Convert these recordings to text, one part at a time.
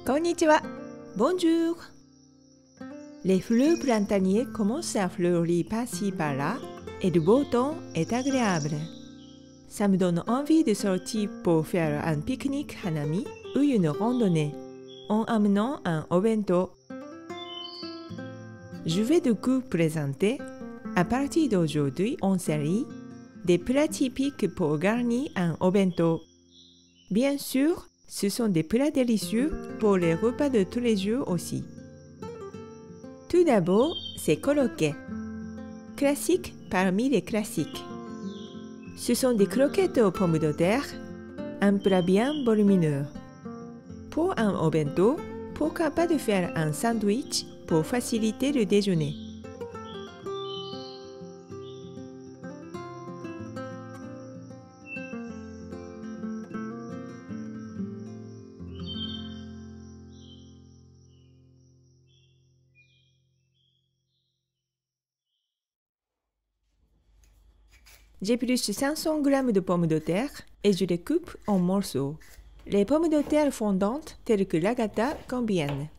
Konnichiwa. Bonjour. Les fleurs printaniers commencent à fleurir par-ci par-là et le beau temps est agréable. Ça me donne envie de sortir pour faire un pique-nique hanami ou une randonnée en amenant un obento. Je vais du coup présenter, à partir d'aujourd'hui en série, des plats typiques pour garnir un obento. Bien sûr, ce sont des plats délicieux pour les repas de tous les jours aussi. Tout d'abord, c'est korokke. Classique parmi les classiques. Ce sont des croquettes aux pommes de terre, un plat bien volumineux. Pour un obento, pourquoi pas de faire un sandwich pour faciliter le déjeuner. J'épluche 500 g de pommes de terre et je les coupe en morceaux. Les pommes de terre fondantes telles que l'agata conviennent.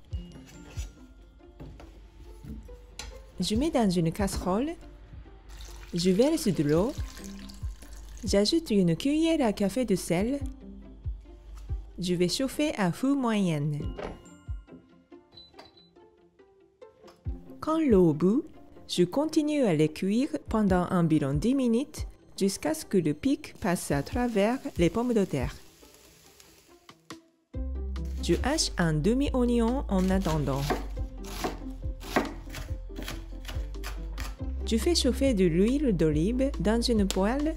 Je mets dans une casserole, je verse de l'eau, j'ajoute une cuillère à café de sel, je vais chauffer à feu moyenne. Quand l'eau bout, je continue à les cuire pendant environ 10 minutes jusqu'à ce que le pic passe à travers les pommes de terre. Je hache un demi-oignon en attendant. Je fais chauffer de l'huile d'olive dans une poêle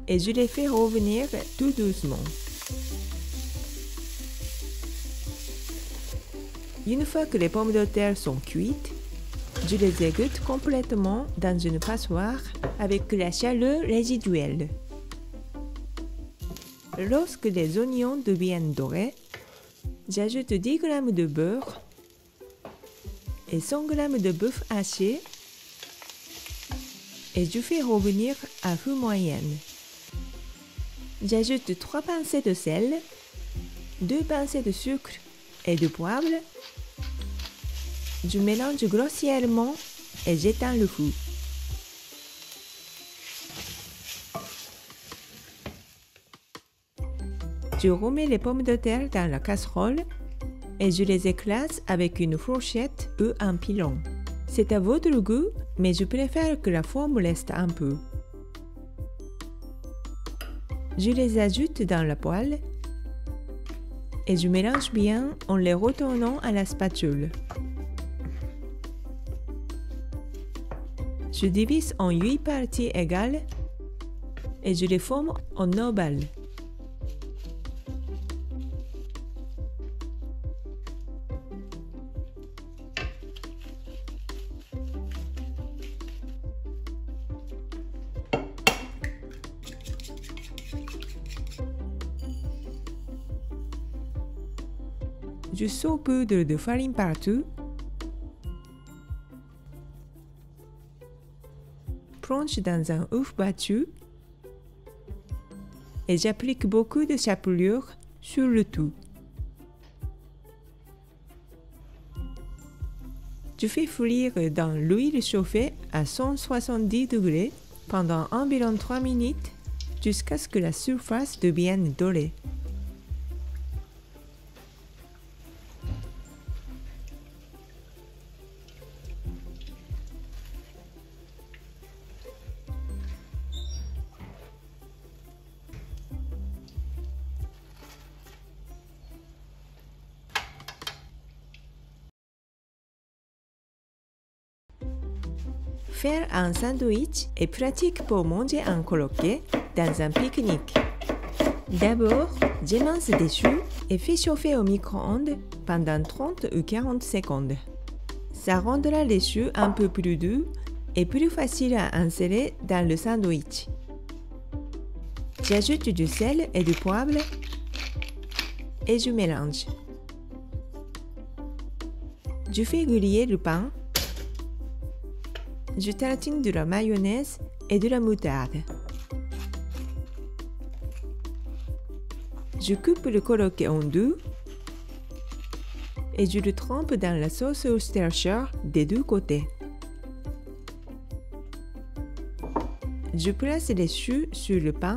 et je les fais revenir tout doucement. Une fois que les pommes de terre sont cuites, je les égoutte complètement dans une passoire avec la chaleur résiduelle. Lorsque les oignons deviennent dorés, j'ajoute 10 g de beurre et 100 g de bœuf haché et je fais revenir à feu moyenne. J'ajoute 3 pincées de sel, 2 pincées de sucre et de poivre. Je mélange grossièrement et j'éteins le feu. Je remets les pommes de terre dans la casserole et je les éclate avec une fourchette ou un pilon. C'est à votre goût, mais je préfère que la forme reste un peu. Je les ajoute dans la poêle et je mélange bien en les retournant à la spatule. Je divise en 8 parties égales et je les forme en ovale. Je saupoudre de farine partout. Plonge dans un œuf battu et j'applique beaucoup de chapelure sur le tout. Je fais frire dans l'huile chauffée à 170 degrés pendant environ 3 minutes jusqu'à ce que la surface devienne dorée. Faire un sandwich est pratique pour manger un korokke dans un pique-nique. D'abord, j'émince des choux et fais chauffer au micro-ondes pendant 30 ou 40 secondes. Ça rendra les choux un peu plus doux et plus faciles à insérer dans le sandwich. J'ajoute du sel et du poivre et je mélange. Je fais griller le pain. Je tartine de la mayonnaise et de la moutarde. Je coupe le korokke en deux et je le trempe dans la sauce Worcestershire des deux côtés. Je place les choux sur le pain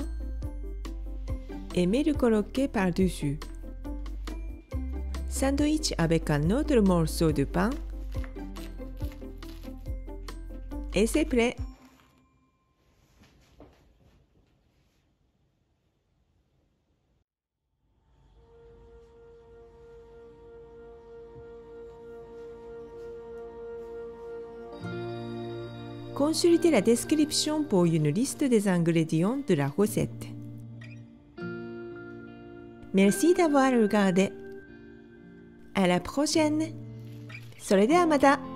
et mets le korokke par-dessus. Sandwich avec un autre morceau de pain et c'est prêt. Consultez la description pour une liste des ingrédients de la recette. Merci d'avoir regardé. À la prochaine. それではまた。